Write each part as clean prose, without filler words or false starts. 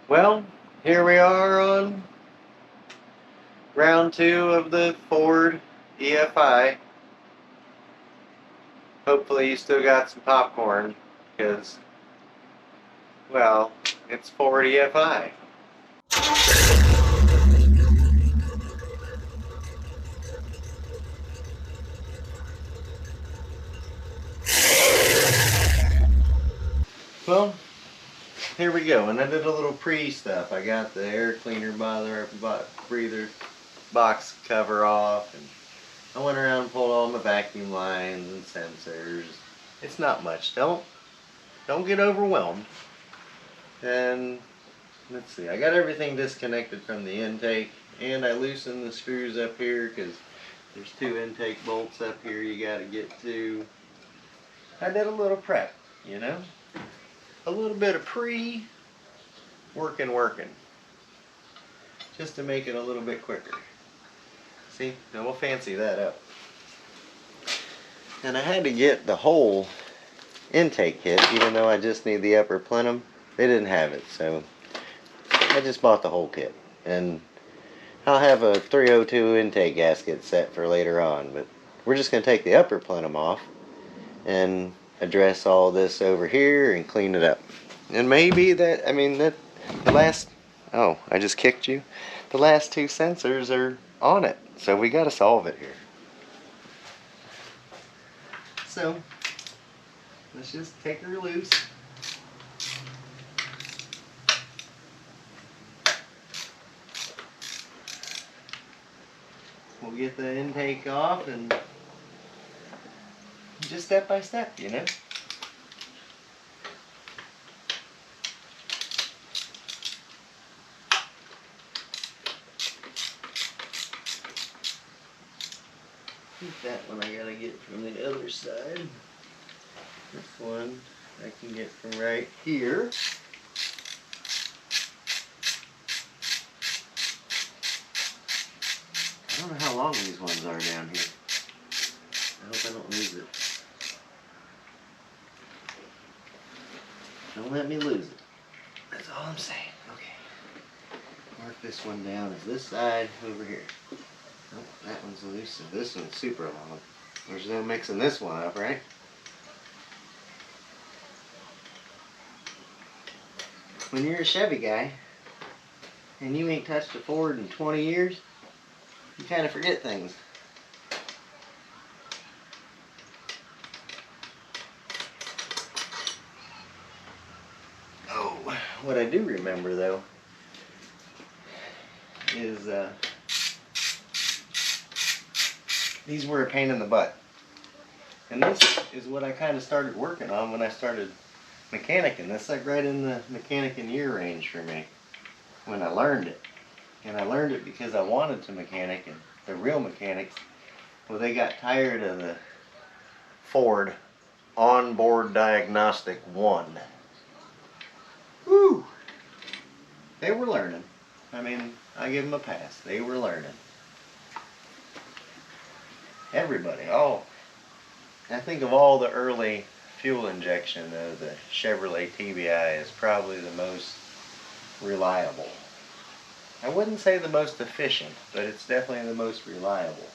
Well, here we are on round 2 of the Ford EFI. Hopefully you still got some popcorn, because, well, it's Ford EFI. Well, here we go, and I did a little pre-stuff. I got the air cleaner breather box cover off, and I went around and pulled all my vacuum lines and sensors. It's not much. Don't get overwhelmed. And let's see, I got everything disconnected from the intake, and I loosened the screws up here because there's 2 intake bolts up here you got to get to. I did a little prep, you know, a little bit of working, just to make it a little bit quicker. See, now we'll fancy that up. And I had to get the whole intake kit, even though I just need the upper plenum. They didn't have it, so I just bought the whole kit. And I'll have a 302 intake gasket set for later on, but we're just going to take the upper plenum off and address all this over here and clean it up. And maybe the last, oh, I just kicked you. The last 2 sensors are on it, so we got to solve it here. So let's just take her loose. We'll get the intake off, and just step by step, you know. That one I gotta get from the other side. This one I can get from right here. I don't know how long these ones are down here. I hope I don't lose it. Don't let me lose it. That's all I'm saying. Okay. Mark this one down as this side over here. Oh, that one's loose, and this one's super long. There's no mixing this one up, right? When you're a Chevy guy, and you ain't touched a Ford in 20 years, you kind of forget things. Oh, what I do remember though is these were a pain in the butt. And this is what I kind of started working on when I started mechanicking. That's like right in the mechanicking year range for me when I learned it. And I learned it because I wanted to mechanic, and the real mechanics, well, they got tired of the Ford Onboard Diagnostic 1. Woo! They were learning. I mean, I give them a pass. They were learning. Everybody. Oh, I think of all the early fuel injection, the Chevrolet TBI is probably the most reliable. I wouldn't say the most efficient, but it's definitely the most reliable.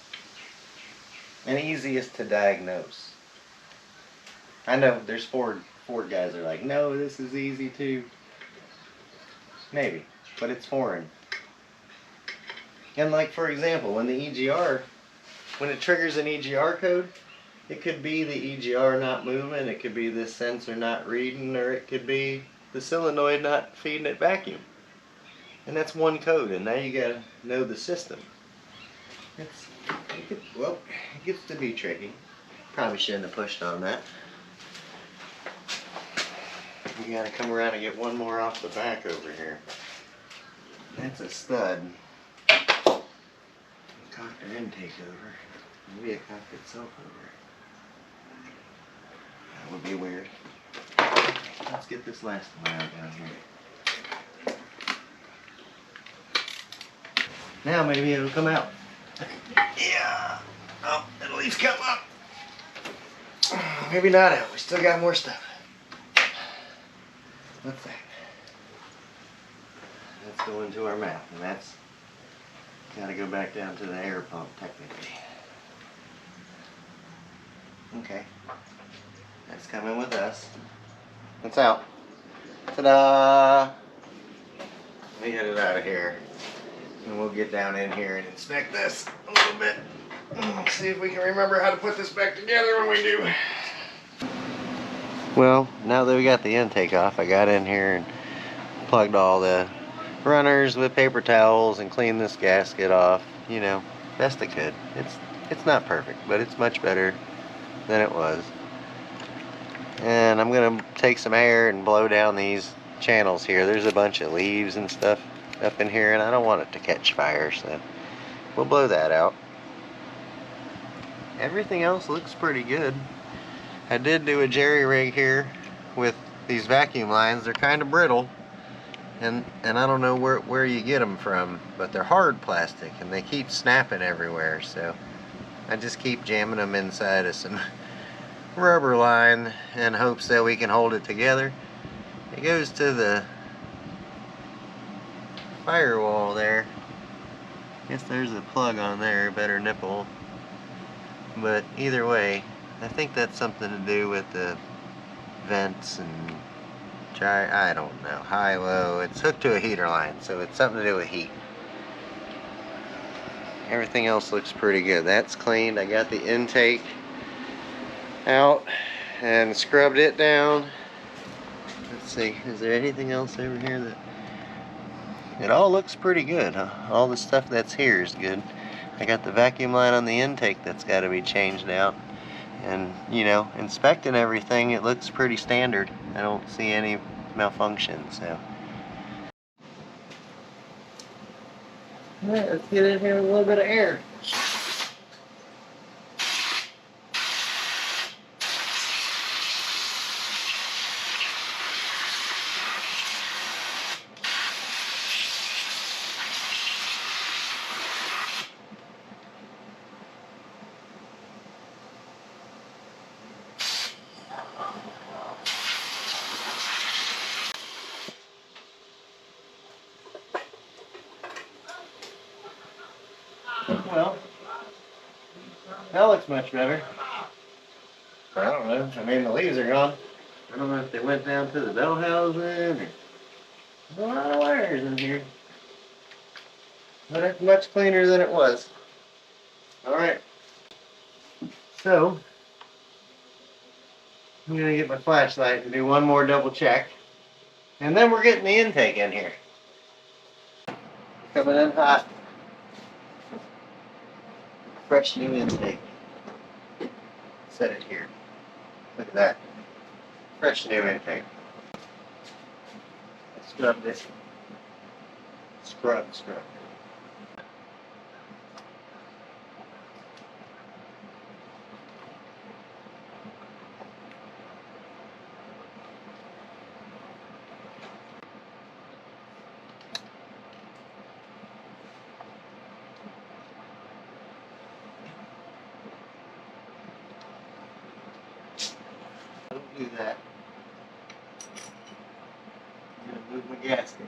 And easiest to diagnose. I know there's Ford guys that are like, no, this is easy too. Maybe, but it's foreign. And like, for example, when the EGR, when it triggers an EGR code, it could be the EGR not moving, it could be this sensor not reading, or it could be the solenoid not feeding it vacuum. And that's one code, and now you gotta know the system. It gets to be tricky. Probably shouldn't have pushed on that. You gotta come around and get one more off the back over here. That's a stud. Cock their intake over. Maybe it cocked itself over. That would be weird. Let's get this last one out down here. Now maybe it'll come out. Yeah. Oh, it'll at least come up. Maybe not out. We still got more stuff. What's that? going to our mouth, and that's got to go back down to the air pump technically. Okay, that's coming with us. It's out. Ta-da! Let me get it out of here, and we'll get down in here and inspect this a little bit. See if we can remember how to put this back together when we do. Well, now that we got the intake off, I got in here and plugged all the runners with paper towels and cleaned this gasket off. You know, best I could. It's not perfect, but it's much better than it was. And I'm gonna take some air and blow down these channels here. There's a bunch of leaves and stuff up in here, and I don't want it to catch fire, so we'll blow that out. Everything else looks pretty good. I did do a jerry rig here with these vacuum lines. They're kind of brittle, and I don't know where you get them from, but they're hard plastic and they keep snapping everywhere, so I just keep jamming them inside of some rubber line in hopes that we can hold it together. It goes to the firewall there. Guess there's a plug on there, better nipple. But either way, I think that's something to do with the vents and I don't know, high, low. It's hooked to a heater line, so it's something to do with heat. Everything else looks pretty good. That's cleaned. I got the intake out and scrubbed it down. Let's see, is there anything else over here that... It all looks pretty good, huh? All the stuff that's here is good. I got the vacuum line on the intake that's got to be changed out. And, you know, inspecting everything, it looks pretty standard. I don't see any malfunction, so. Alright, let's get in here with a little bit of air. Well, that looks much better. I don't know. I mean, the leaves are gone. I don't know if they went down to the bell housing or... There's a lot of wires in here. But it's much cleaner than it was. Alright. So, I'm going to get my flashlight and do one more double check. And then we're getting the intake in here. Coming in hot. Fresh new intake. Set it here. Look at that. Fresh new intake. Scrub this. Scrub. Don't do that. I'm going to move my gasket.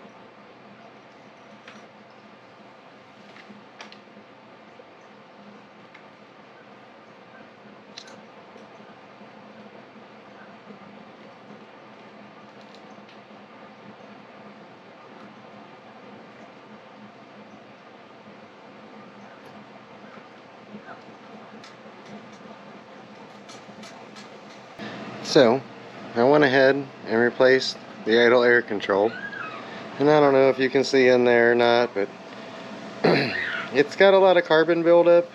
So, I went ahead and replaced the idle air control. And I don't know if you can see in there or not, but it's got a lot of carbon buildup,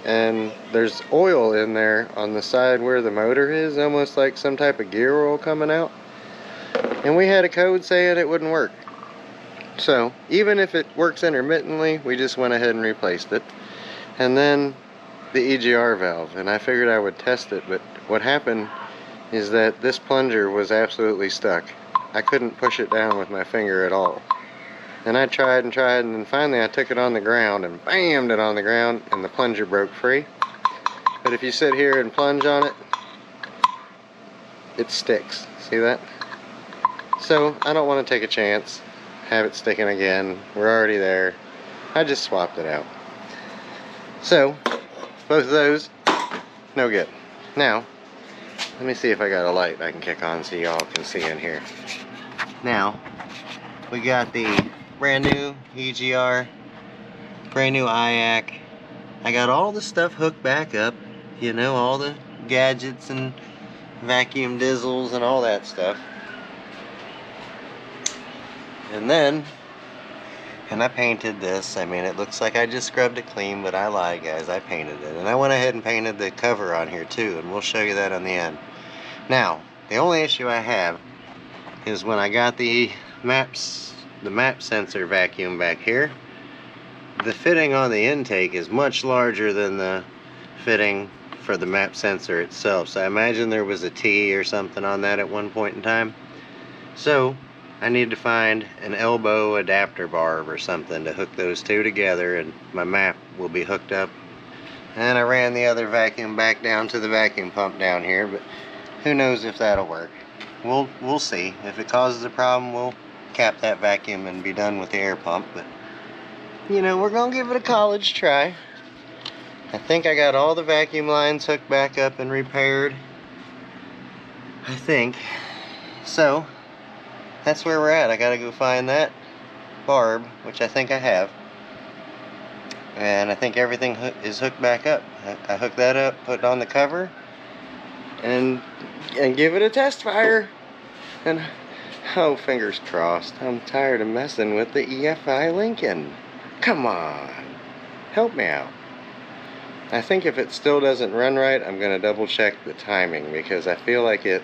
and there's oil in there on the side where the motor is, almost like some type of gear oil coming out. And we had a code saying it wouldn't work. So, even if it works intermittently, we just went ahead and replaced it. And then the EGR valve, and I figured I would test it, but what happened is that this plunger was absolutely stuck. I couldn't push it down with my finger at all. And I tried, and then finally I took it on the ground and bammed it on the ground, and the plunger broke free. But if you sit here and plunge on it, it sticks. See that? So I don't want to take a chance. have it sticking again. We're already there. I just swapped it out. So, both of those, no good. Now, let me see if I got a light I can kick on so y'all can see in here. Now, we got the brand new EGR, brand new IAC. I got all the stuff hooked back up, you know, all the gadgets and vacuum dizzles and all that stuff. And then, and I painted this. I mean, it looks like I just scrubbed it clean, but I lied, guys. I painted it. And I went ahead and painted the cover on here too, and we'll show you that on the end. Now, the only issue I have is when I got the map sensor vacuum back here, the fitting on the intake is much larger than the fitting for the map sensor itself. So I imagine there was a T or something on that at one point in time. So I need to find an elbow adapter barb or something to hook those two together, and my map will be hooked up. And I ran the other vacuum back down to the vacuum pump down here, but who knows if that'll work. We'll see. If it causes a problem, we'll cap that vacuum and be done with the air pump. But you know, we're gonna give it a college try. I think I got all the vacuum lines hooked back up and repaired, I think. So that's where we're at. I gotta go find that barb, which I think I have, and I think everything is hooked back up. I hooked that up, put it on the cover, and give it a test fire. And oh, fingers crossed. I'm tired of messing with the EFI Lincoln. Come on, help me out. I think if it still doesn't run right, I'm gonna double check the timing, because I feel like it's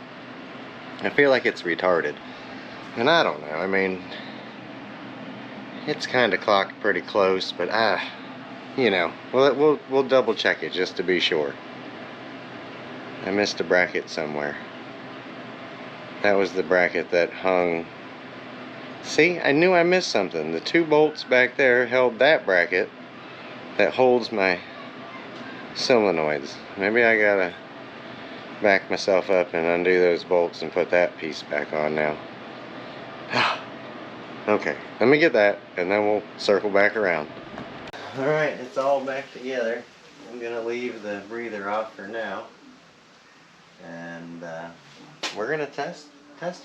retarded. And I don't know, I mean, it's kind of clocked pretty close, but you know, we'll double check it just to be sure. I missed a bracket somewhere. That was the bracket that hung. See, I knew I missed something. The two bolts back there held that bracket that holds my solenoids. Maybe I gotta back myself up and undo those bolts and put that piece back on now. Okay, let me get that and then we'll circle back around. Alright, it's all back together. I'm gonna leave the breather off for now, and we're gonna test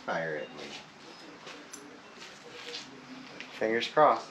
fire it. Fingers crossed.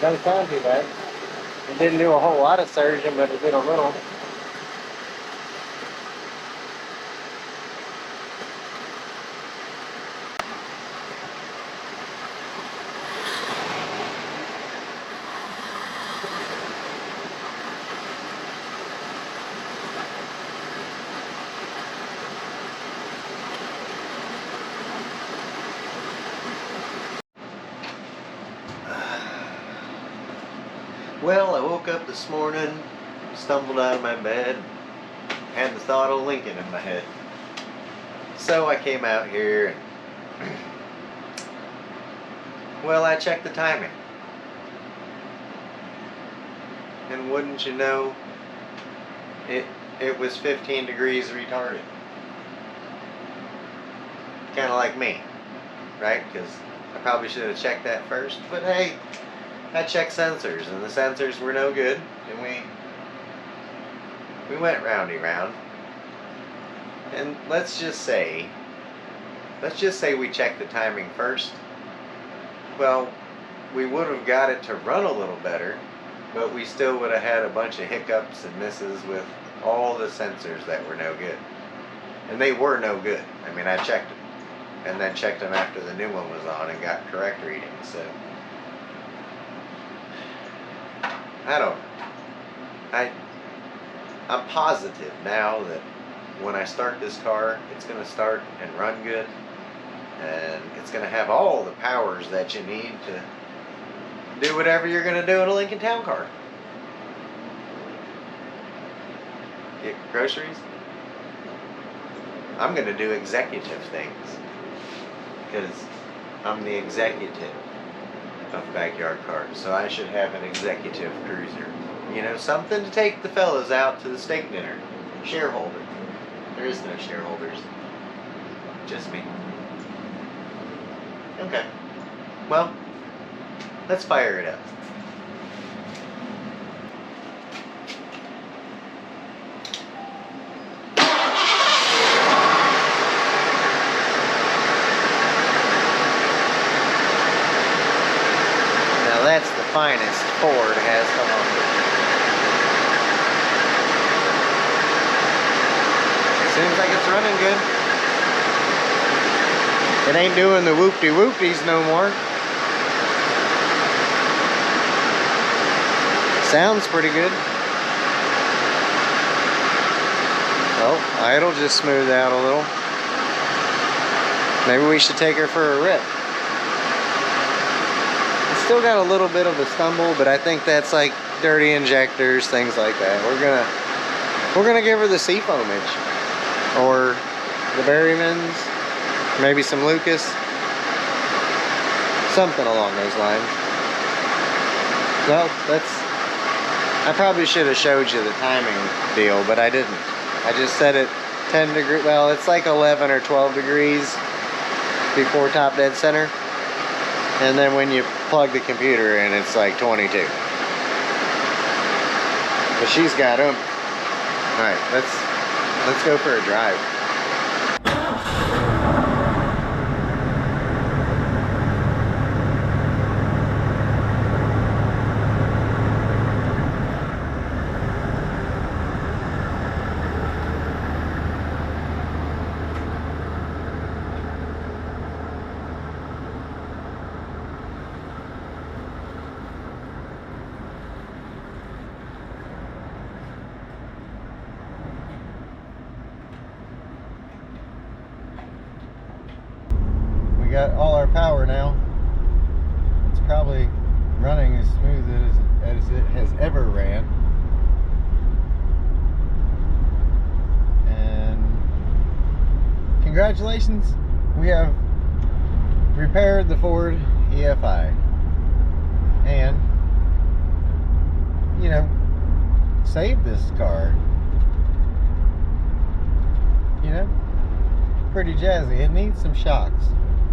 Doesn't sound too bad. It didn't do a whole lot of surging, but it did a little. Well, I woke up this morning, stumbled out of my bed, had the thought of Lincoln in my head. So I came out here and, well, I checked the timing. And wouldn't you know, it was 15 degrees retarded. Kind of like me, right? Because I probably should have checked that first, but hey, I checked sensors, and the sensors were no good, and we went roundy round. And let's just say we checked the timing first, well, we would have got it to run a little better, but we still would have had a bunch of hiccups and misses with all the sensors that were no good. And they were no good. I mean, I checked them, and then checked them after the new one was on and got correct readings. So I don't know. I'm positive now that when I start this car, it's going to start and run good, and it's going to have all the powers that you need to do whatever you're going to do in a Lincoln Town Car. Get groceries. I'm going to do executive things because I'm the executive of Backyard Cars, so I should have an executive cruiser. You know, something to take the fellas out to the steak dinner. Shareholder. There is no shareholders. Just me. Okay. Well, let's fire it up. Now that's the finest Ford has to offer. Seems like it's running good. It ain't doing the whoop-de-whoop-dees no more. Sounds pretty good. Oh, idle just smoothed out a little. Maybe we should take her for a rip. It's still got a little bit of a stumble, but I think that's like dirty injectors, things like that. We're gonna give her the seafoamage. Or the Berrymans, maybe some Lucas, something along those lines. Well, I probably should have showed you the timing deal, but I didn't. I just set it 10 degrees, well, it's like 11 or 12 degrees before top dead center. And then when you plug the computer in, it's like 22. But she's got them. All right, let's go for a drive. We got all our power now. It's probably running as smooth as it has ever ran. And congratulations, we have repaired the Ford EFI. And, you know, saved this car. You know, pretty jazzy. It needs some shocks,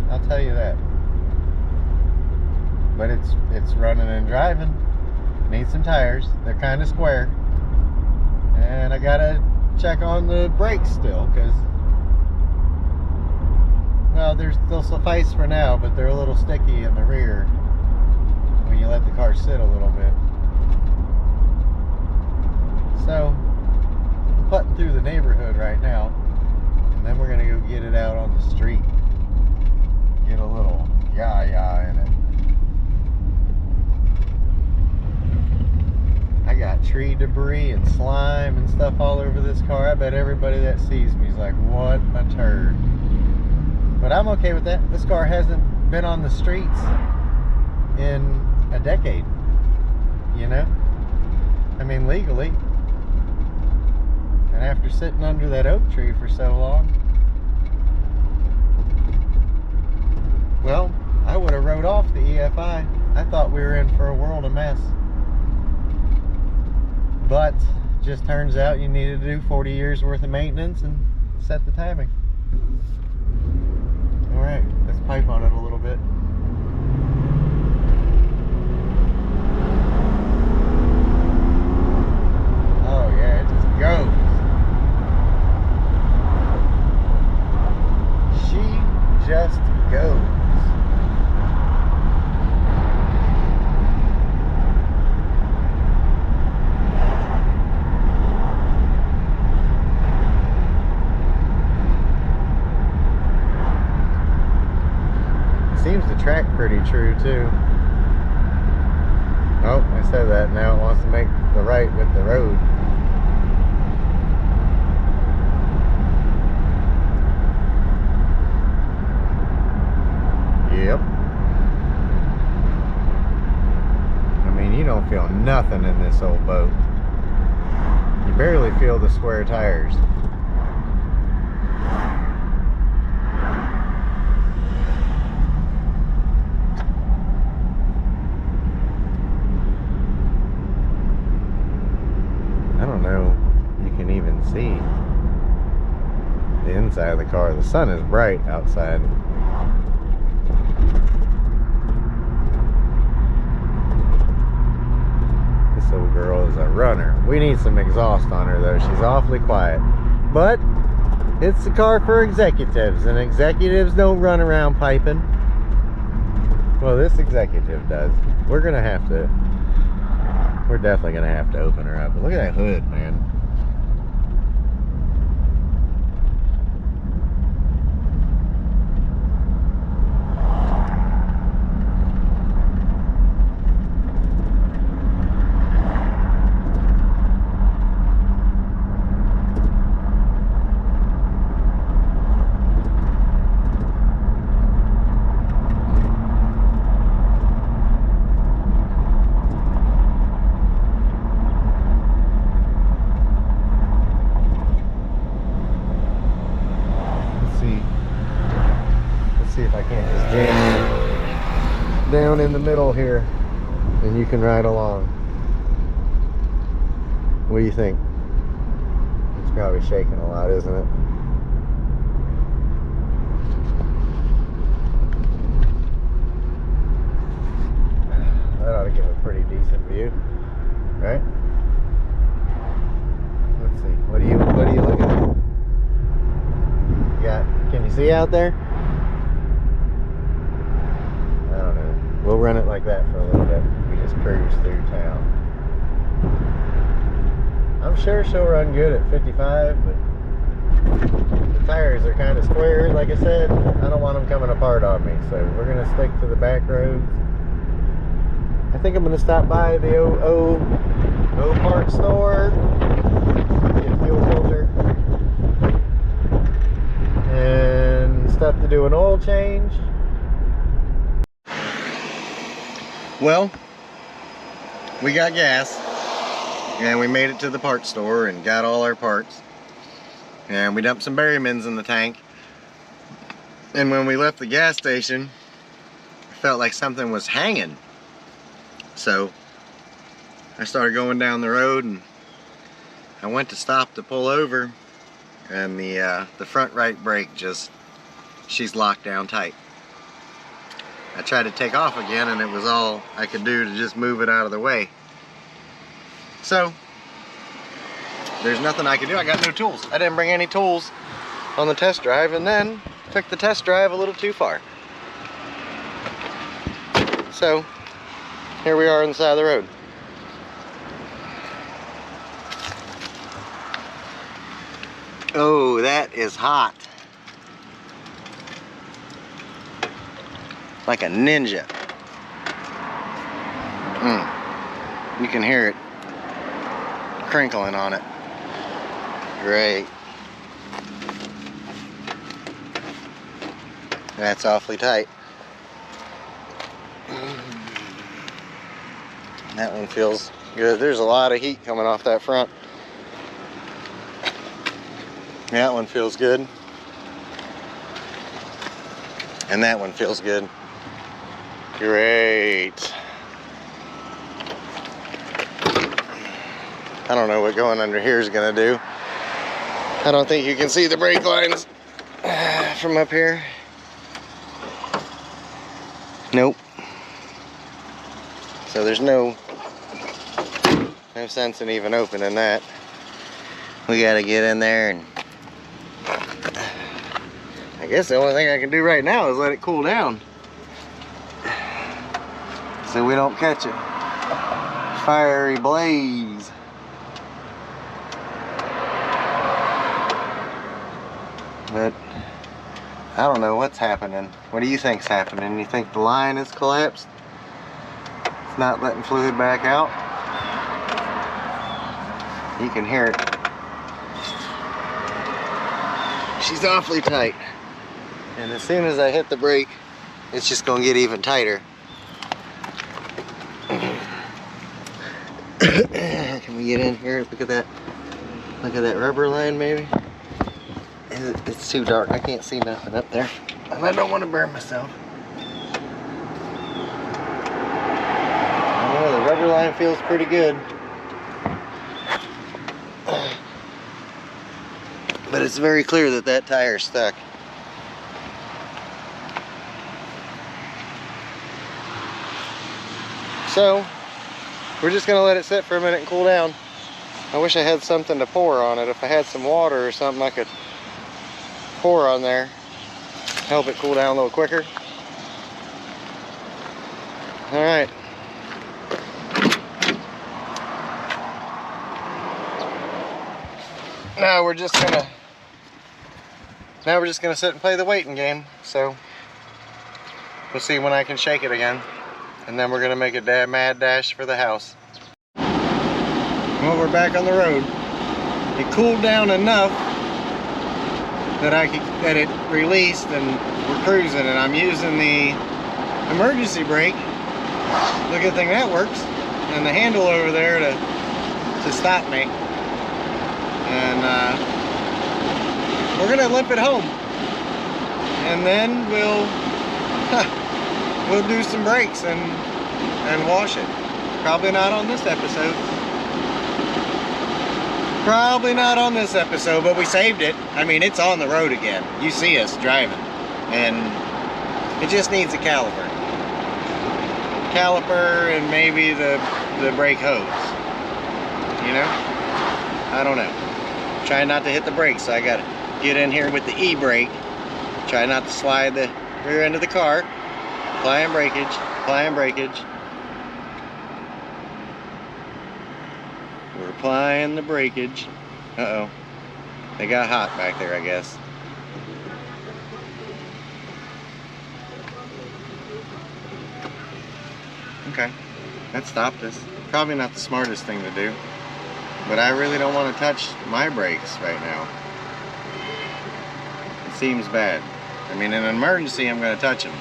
I'll tell you that. But it's running and driving. Needs some tires. They're kind of square. And I gotta check on the brakes still, because, well, they'll suffice for now, but they're a little sticky in the rear when you let the car sit a little bit. So, I'm putting through the neighborhood right now, and then we're gonna go get it out on the street. Get a little yah-yah in it. I got tree debris and slime and stuff all over this car. I bet everybody that sees me is like, what a turd. But I'm okay with that. This car hasn't been on the streets in a decade, you know? I mean, legally. And after sitting under that oak tree for so long, well, I would have wrote off the EFI. I thought we were in for a world of mess. But just turns out you needed to do 40 years worth of maintenance and set the timing. Alright, let's pipe on it a little bit. Oh yeah, it just goes. She just goes. seems to track pretty true too. Oh, I said that. Now it wants to make the right with the road. Yep. I mean, you don't feel nothing in this old boat. You barely feel the square tires. I don't know if you can even see the inside of the car. The sun is bright outside. This old girl is a runner. We need some exhaust on her though. She's awfully quiet. But it's a car for executives, and executives don't run around piping. Well, this executive does. We're definitely gonna have to open her up. But look at that hood, man. See if I can't just jam you down in the middle here and you can ride along. What do you think? It's probably shaking a lot, isn't it? That ought to give a pretty decent view, right? Let's see. What are you looking at? Can you see out there? We'll run it like that for a little bit. We just cruise through town. I'm sure she'll run good at 55, but the tires are kind of square, like I said. I don't want them coming apart on me, so we're going to stick to the back roads. I think I'm going to stop by the O part store, get a fuel filter, and stuff to do an oil change. Well, we got gas and we made it to the parts store and got all our parts, and we dumped some Berrymans in the tank, and when we left the gas station I felt like something was hanging, so I started going down the road and I went to stop to pull over, and the front right brake she's locked down tight. I tried to take off again and it was all I could do to just move it out of the way. So, there's nothing I can do. I got no tools. I didn't bring any tools on the test drive, and then took the test drive a little too far. So, here we are on the side of the road. Oh, that is hot. Like a ninja. You can hear it crinkling on it. Great. That's awfully tight. That one feels good. There's a lot of heat coming off that front. That one feels good. And that one feels good. Great. I don't know what going under here is gonna do. I don't think you can see the brake lines from up here. Nope. So there's no sense in even opening that. We gotta get in there, and I guess the only thing I can do right now is let it cool down, so we don't catch a fiery blaze. But I don't know what's happening. What do you think's happening? You think the line has collapsed? It's not letting fluid back out. You can hear it. She's awfully tight. And as soon as I hit the brake, it's just gonna get even tighter. Can we get in here? Look at that. Look at that rubber line maybe. It's too dark. I can't see nothing up there. And I don't want to burn myself. I don't know, the rubber line feels pretty good. But it's very clear that that tire's stuck. So, we're just going to let it sit for a minute and cool down. I wish I had something to pour on it. If I had some water or something I could pour on there, help it cool down a little quicker. Alright. Now we're just gonna sit and play the waiting game. So we'll see when I can shake it again. And then we're gonna make a mad dash for the house. Well, we're back on the road. It cooled down enough that it released, and we're cruising, and I'm using the emergency brake. The good thing that works, and the handle over there to stop me. And we're gonna limp it home, and then we'll do some brakes and wash it. Probably not on this episode. Probably not on this episode, but we saved it. I mean, it's on the road again. You see us driving, and it just needs a caliper. Caliper and maybe the brake hose. You know? I don't know. Trying not to hit the brakes, so I gotta get in here with the e-brake. Try not to slide the rear end of the car. Applying breakage, applying breakage. We're applying the breakage. Uh-oh. They got hot back there, I guess. Okay. That stopped us. Probably not the smartest thing to do. But I really don't want to touch my brakes right now. It seems bad. I mean, in an emergency, I'm going to touch them.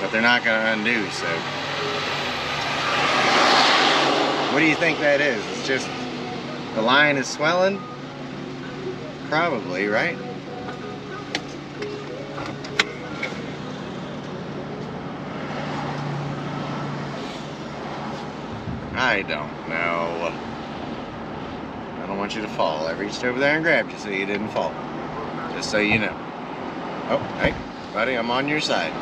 But they're not going to undo, so. What do you think that is? It's just the line is swelling? Probably, right? I don't know. I don't want you to fall. I reached over there and grabbed you so you didn't fall. Just so you know. Oh, hey, buddy, I'm on your side.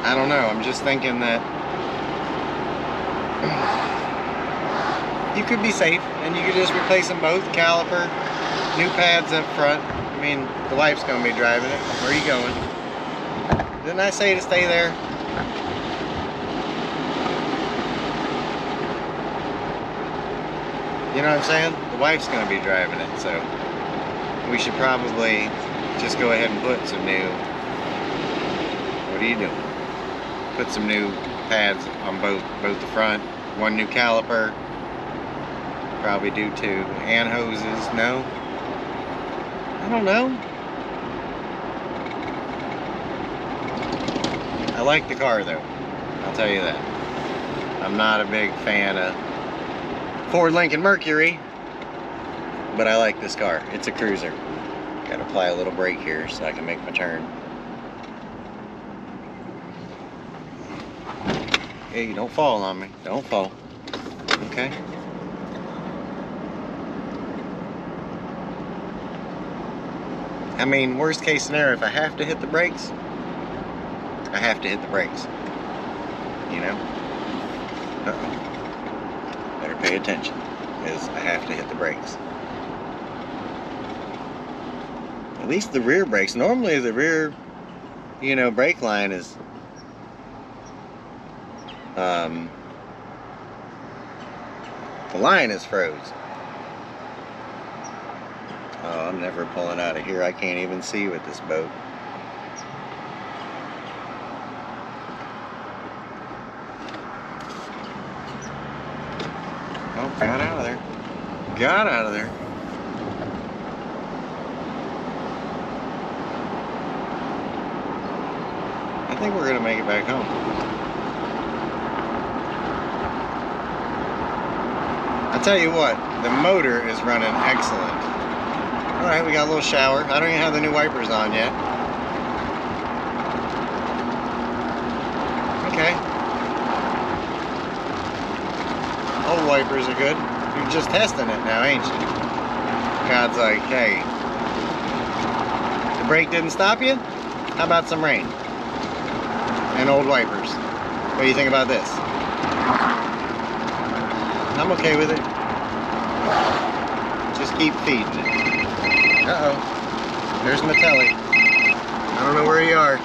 I don't know, I'm just thinking that you could be safe and you could just replace them both, caliper, new pads up front. I mean, the wife's gonna be driving it. Where are you going? Didn't I say to stay there? You know what I'm saying? The wife's gonna be driving it, so we should probably just go ahead and put some new, what are you doing? Put some new pads on both the front, one new caliper, probably do two, and hoses. No? I don't know. I like the car though, I'll tell you that. I'm not a big fan of Ford Lincoln Mercury, but I like this car. It's a cruiser. Gotta apply a little brake here so I can make my turn. Hey, don't fall on me. Don't fall. Okay? I mean, worst case scenario, if I have to hit the brakes, I have to hit the brakes. You know? Uh-oh. Better pay attention, because I have to hit the brakes. At least the rear brakes. Normally the rear, you know, brake line is the line is froze. Oh, I'm never pulling out of here. I can't even see with this boat. Oh, got out of there. Got out of there. I think we're gonna make it back home. I'll tell you what, the motor is running excellent. Alright, we got a little shower. I don't even have the new wipers on yet. Okay. Old wipers are good. You're just testing it now, ain't you? God's like, hey, the brake didn't stop you? How about some rain? And old wipers. What do you think about this? I'm okay with it. Just keep feeding it. Uh-oh. There's my telly. I don't know where you are.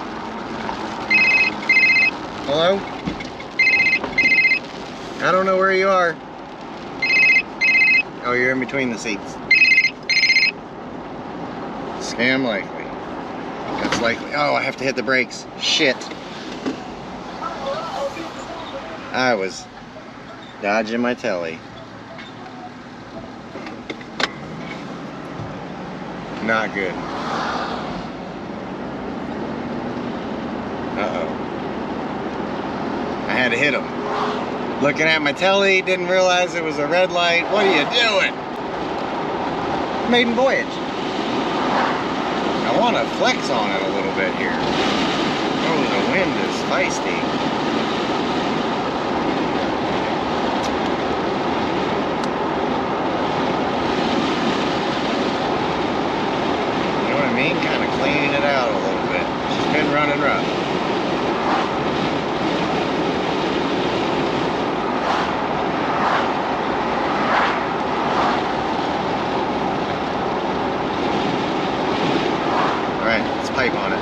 Hello? I don't know where you are. Oh, you're in between the seats. Scam likely. That's likely. Oh, I have to hit the brakes. Shit. I was dodging my telly. Not good. Uh-oh. I had to hit him. Looking at my telly, didn't realize it was a red light. What are you doing? Maiden voyage. I want to flex on it a little bit here. Oh, the wind is feisty. You know what I mean? Kind of cleaning it out a little bit. She's been running rough. Pipe on it.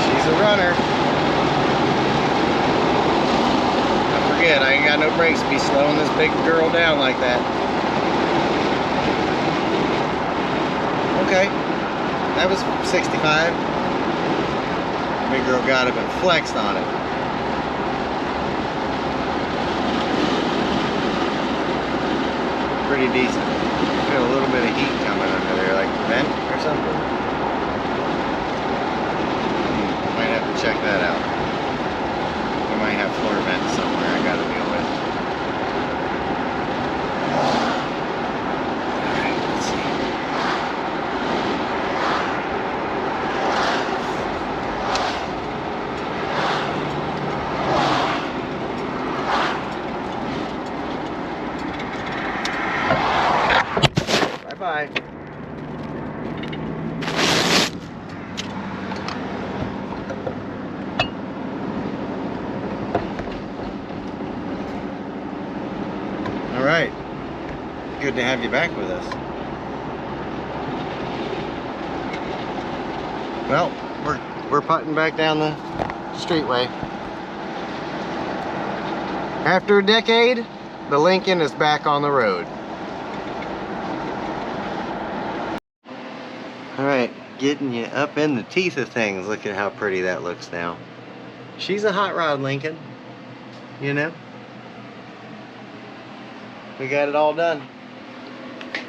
She's a runner. I forget, I ain't got no brakes to be slowing this big girl down like that. Okay, that was 65. Big girl got it and flexed on it. Pretty decent. Feel a little bit of heat coming under there, like vent or something. Might have to check that out. We might have floor vents somewhere I gotta deal with. Alright, let's see. Bye. All right. Good to have you back with us. Well, we're putting back down the streetway. After a decade, the Lincoln is back on the road. Alright, getting you up in the teeth of things. Look at how pretty that looks now. She's a hot rod Lincoln, you know. We got it all done.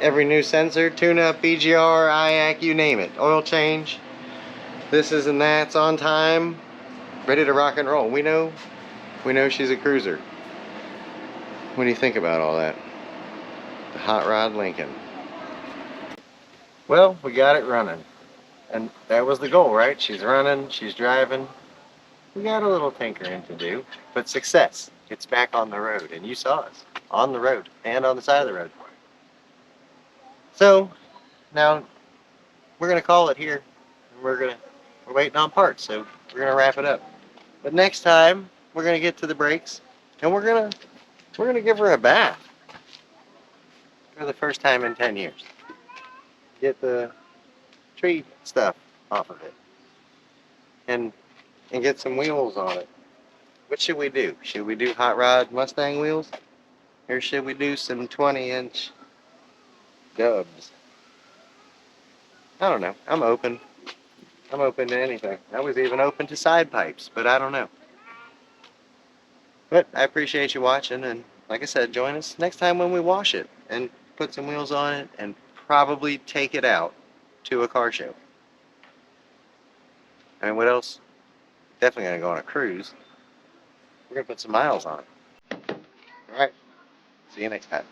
Every new sensor, tune-up, BGR, IAC, you name it. Oil change, this is and that's on time, ready to rock and roll. We know she's a cruiser. What do you think about all that? The hot rod Lincoln. Well, we got it running. And that was the goal, right? She's running, she's driving. We got a little tinkering to do, but success. It's back on the road, and you saw us on the road and on the side of the road. So now we're gonna call it here. We're waiting on parts, so we're gonna wrap it up. But next time we're gonna get to the brakes, and we're gonna give her a bath for the first time in 10 years. Get the tree stuff off of it. and get some wheels on it. What should we do? Should we do hot rod Mustang wheels? Or should we do some 20-inch dubs? I don't know. I'm open. I'm open to anything. I was even open to side pipes, but I don't know. But I appreciate you watching, and like I said, join us next time when we wash it and put some wheels on it and probably take it out to a car show. I mean, what else? Definitely gonna go on a cruise. We're gonna put some miles on it. All right. See you next time.